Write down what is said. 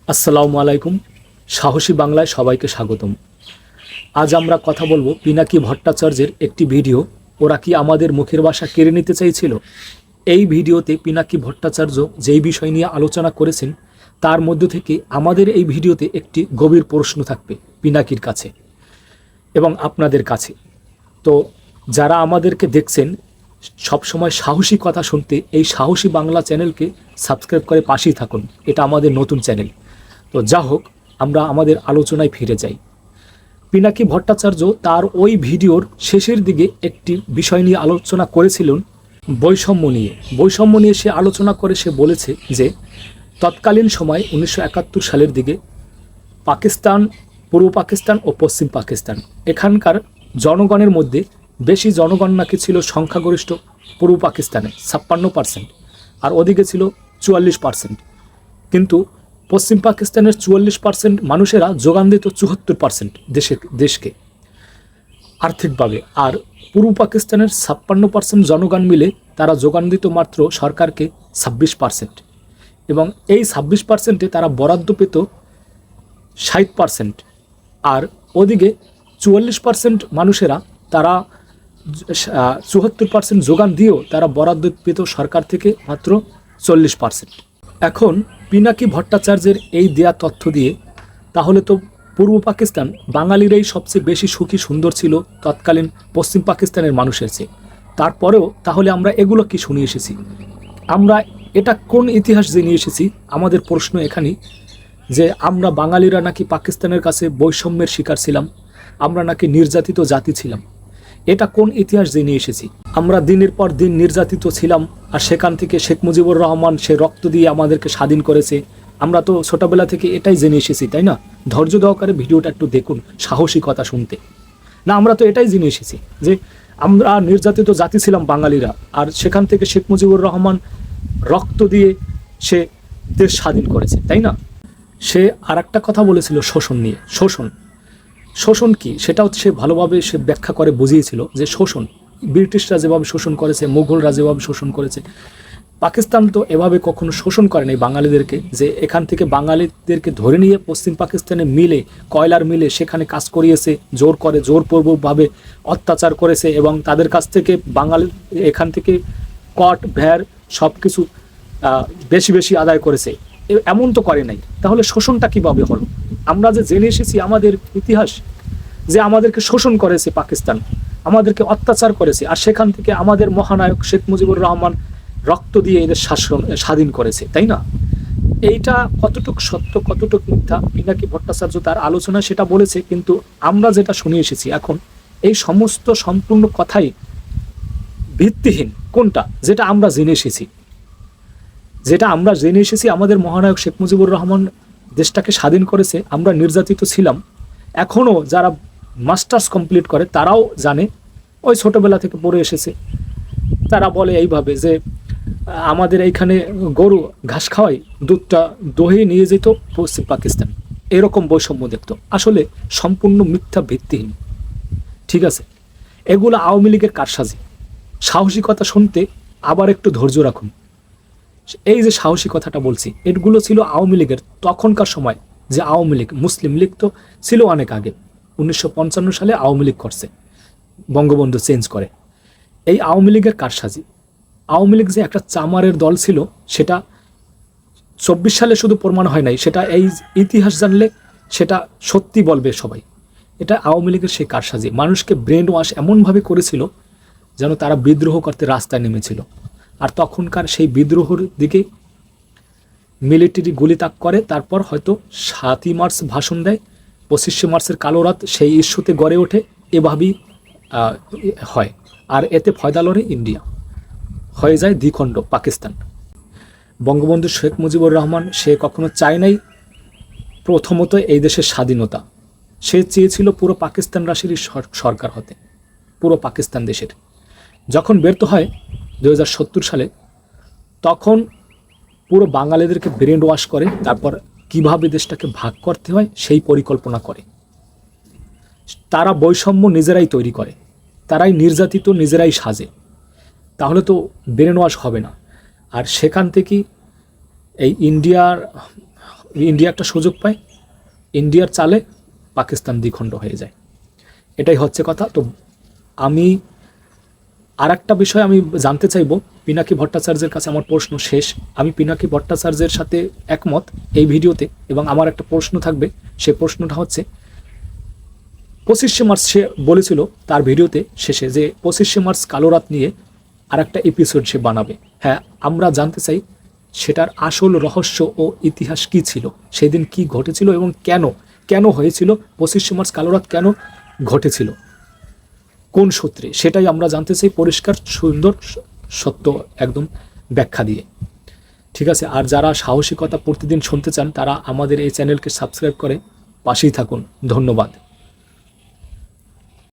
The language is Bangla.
আসসালামু আলাইকুম। সাহসী বাংলায় সবাইকে স্বাগতম। আজ আমরা কথা বলবো পিনাকি ভট্টাচার্যের একটি ভিডিও। ওরা কি আমাদের মুখের ভাষা কেড়ে নিতে চাইছিল? এই ভিডিওতে পিনাকি ভট্টাচার্য যেই বিষয় নিয়ে আলোচনা করেছেন তার মধ্য থেকে আমাদের এই ভিডিওতে একটি গভীর প্রশ্ন থাকবে পিনাকির কাছে এবং আপনাদের কাছে। তো যারা আমাদেরকে দেখছেন সবসময় সাহসী কথা শুনতে এই সাহসী বাংলা চ্যানেলকে সাবস্ক্রাইব করে পাশেই থাকুন। এটা আমাদের নতুন চ্যানেল। তো যা হোক, আমরা আমাদের আলোচনায় ফিরে যাই। পিনাকি ভট্টাচার্য তার ওই ভিডিওর শেষের দিকে একটি বিষয় নিয়ে আলোচনা করেছিলেন, বৈষম্য নিয়ে সে আলোচনা করে সে বলেছে যে তৎকালীন সময় 1971 সালের দিকে পাকিস্তান, পূর্ব পাকিস্তান ও পশ্চিম পাকিস্তান, এখানকার জনগণের মধ্যে বেশি জনগণ নাকি ছিল সংখ্যাগরিষ্ঠ পূর্ব পাকিস্তানে 56%, আর ওদিকে ছিল 44%। কিন্তু পশ্চিম পাকিস্তানের 44% মানুষেরা যোগান দিত 74% দেশকে আর্থিকভাবে, আর পূর্ব পাকিস্তানের 56% জনগণ মিলে তারা যোগান দিত মাত্র সরকারকে 26%, এবং এই 26%-এ তারা বরাদ্দ পেত 60%, আর ওদিকে 44% মানুষেরা তারা 74% যোগান দিয়েও তারা বরাদ্দ পেত সরকার থেকে মাত্র 40%। এখন পিনাকি ভট্টাচার্যের এই দেয়া তথ্য দিয়ে তাহলে তো পূর্ব পাকিস্তান বাঙালিরাই সবচেয়ে বেশি সুখী সুন্দর ছিল তৎকালীন পশ্চিম পাকিস্তানের মানুষের চেয়ে। তারপরেও তাহলে আমরা এগুলো কি শুনে এসেছি? আমরা এটা কোন ইতিহাস জেনে এসেছি? আমাদের প্রশ্ন এখানেই যে আমরা বাঙালিরা নাকি পাকিস্তানের কাছে বৈষম্যের শিকার ছিলাম, আমরা নাকি নির্যাতিত জাতি ছিলাম। এটা কোন ইতিহাস জেনে এসেছি? আমরা দিনের পর দিন নির্যাতিত ছিলাম, আর সেখান থেকে শেখ মুজিবুর রহমান সে রক্ত দিয়ে আমাদেরকে স্বাধীন করেছে। আমরা তো ছোটবেলা থেকে এটাই জেনে এসেছি, তাই না? ধৈর্য সহকারে ভিডিওটা একটু দেখুন, সাহসী কথা শুনতে। না, আমরা তো এটাই জেনে এসেছি যে আমরা নির্যাতিত জাতি ছিলাম বাঙালিরা, আর সেখান থেকে শেখ মুজিবুর রহমান রক্ত দিয়ে সে দেশ স্বাধীন করেছে, তাই না? সে আর একটা কথা বলেছিল শোষণ নিয়ে। শোষণ কি সেটাও সে ভালোভাবে সে ব্যাখ্যা করে বুঝিয়েছিল যে শোষণ ব্রিটিশরা যেভাবে শোষণ করেছে, মুঘলরা যেভাবে শোষণ করেছে, পাকিস্তান তো এভাবে কখনো শোষণ করে নাই বাঙালিদেরকে, যে এখান থেকে বাঙালিদেরকে ধরে নিয়ে পশ্চিম পাকিস্তানে মিলে কয়লার মিলে সেখানে কাজ করিয়েছে, জোরপূর্বকভাবে অত্যাচার করেছে, এবং তাদের কাছ থেকে বাঙালি এখান থেকে কট ভ্যার সব কিছু বেশি বেশি আদায় করেছে। এমন তো করে নাই। তাহলে শোষণটা কীভাবে হলো? আমরা যে জেনে এসেছি আমাদের ইতিহাস যে আমাদেরকে শোষণ করেছে পাকিস্তান, আমাদেরকে অত্যাচার করেছে, আর সেখান থেকে আমাদের মহানায়ক শেখ মুজিবুর রহমান রক্ত দিয়ে এদের স্বাধীন করেছে, তাই না? এইটা কতটুকু সত্য কতটুকু মিথ্যা পিনাকি ভট্টাচার্য তার আলোচনা সেটা বলেছে, কিন্তু আমরা যেটা শুনে এসেছি এখন এই সমস্ত সম্পূর্ণ কথাই ভিত্তিহীন। কোনটা? যেটা আমরা জেনে এসেছি আমাদের মহানায়ক শেখ মুজিবুর রহমান দেশটাকে স্বাধীন করেছে, আমরা নির্যাতিত ছিলাম। এখনও যারা মাস্টার্স কমপ্লিট করে তারাও জানে, ওই ছোটোবেলা থেকে পড়ে এসেছে। তারা বলে এইভাবে যে আমাদের এইখানে গরু ঘাস খাওয়াই, দুধটা দহে নিয়ে যেত পশ্চিম পাকিস্তান, এরকম বৈষম্য দেখত। আসলে সম্পূর্ণ মিথ্যা, ভিত্তিহীন। ঠিক আছে, এগুলো আওয়ামী লীগের কারসাজি। সাহসিকতা শুনতে আবার একটু ধৈর্য রাখুন। এই যে সাহসী কথাটা বলছি, এগুলো ছিল আওয়ামী লীগের তখনকার সময়। যে আওয়ামী লীগ, মুসলিম লীগ তো ছিল অনেক আগে, 1955 সালে আওয়ামী লীগ করছে, বঙ্গবন্ধু চেঞ্জ করে। এই আওয়ামী লীগের কারসাজি। আওয়ামী লীগ যে একটা চামারের দল ছিল সেটা 24 সালে শুধু প্রমাণ হয় নাই, সেটা এই ইতিহাস জানলে সেটা সত্যি বলবে সবাই। এটা আওয়ামী লীগের সেই কারসাজি। মানুষকে ব্রেন ওয়াশ এমনভাবে করেছিল যেন তারা বিদ্রোহ করতে রাস্তায় নেমেছিল, আর তখনকার সেই বিদ্রোহের দিকে মিলিটারি গুলিতাক করে। তারপর হয়তো 7ই মার্চ ভাষণ দেয়, 25শে মার্চের কালো রাত সেই ইস্যুতে গড়ে ওঠে। এভাবেই হয়, আর এতে ফয়দা লড়ে ইন্ডিয়া, হয়ে যায় দ্বিখণ্ড পাকিস্তান। বঙ্গবন্ধু শেখ মুজিবুর রহমান সে কখনো চায় নাই প্রথমত এই দেশের স্বাধীনতা। সে চেয়েছিল পুরো পাকিস্তান রাশিরই সরকার হতে, পুরো পাকিস্তান দেশের। যখন ব্যর্থ হয় 2070 সালে, তখন পুরো বাঙালিদেরকে ব্রেন ওয়াশ করে, তারপর কিভাবে দেশটাকে ভাগ করতে হয় সেই পরিকল্পনা করে। তারা বৈষম্য নিজেরাই তৈরি করে, তারাই নির্যাতিত নিজেরাই সাজে। তাহলে তো ব্রেন ওয়াশ হবে না। আর সেখান থেকেই এই ইন্ডিয়ার ইন্ডিয়া একটা সুযোগ পায়, ইন্ডিয়ার চালে পাকিস্তান দ্বিখণ্ড হয়ে যায়। এটাই হচ্ছে কথা। তো আমি আর একটা বিষয় আমি জানতে চাইব পিনাকি ভট্টাচার্যের কাছে। আমার প্রশ্ন শেষ। আমি পিনাকি ভট্টাচার্যের সাথে একমত এই ভিডিওতে, এবং আমার একটা প্রশ্ন থাকবে। সে প্রশ্নটা হচ্ছে 25শে মার্চ সে বলেছিল তার ভিডিওতে শেষে যে 25শে মার্চ কালো রাত নিয়ে আর একটা এপিসোড সে বানাবে। হ্যাঁ, আমরা জানতে চাই সেটার আসল রহস্য ও ইতিহাস কি ছিল, সেদিন কি ঘটেছিল এবং কেন হয়েছিল, 25শে মার্চ কালো রাত কেন ঘটেছিল, কোন সূত্রে, সেটাই আমরা জানতে চাই পরিষ্কার সুন্দর সত্য একদম ব্যাখ্যা দিয়ে। ঠিক আছে, আর যারা সাহসিকতা প্রতিদিন শুনতে চান তারা আমাদের এই চ্যানেলকে সাবস্ক্রাইব করে পাশেই থাকুন। ধন্যবাদ।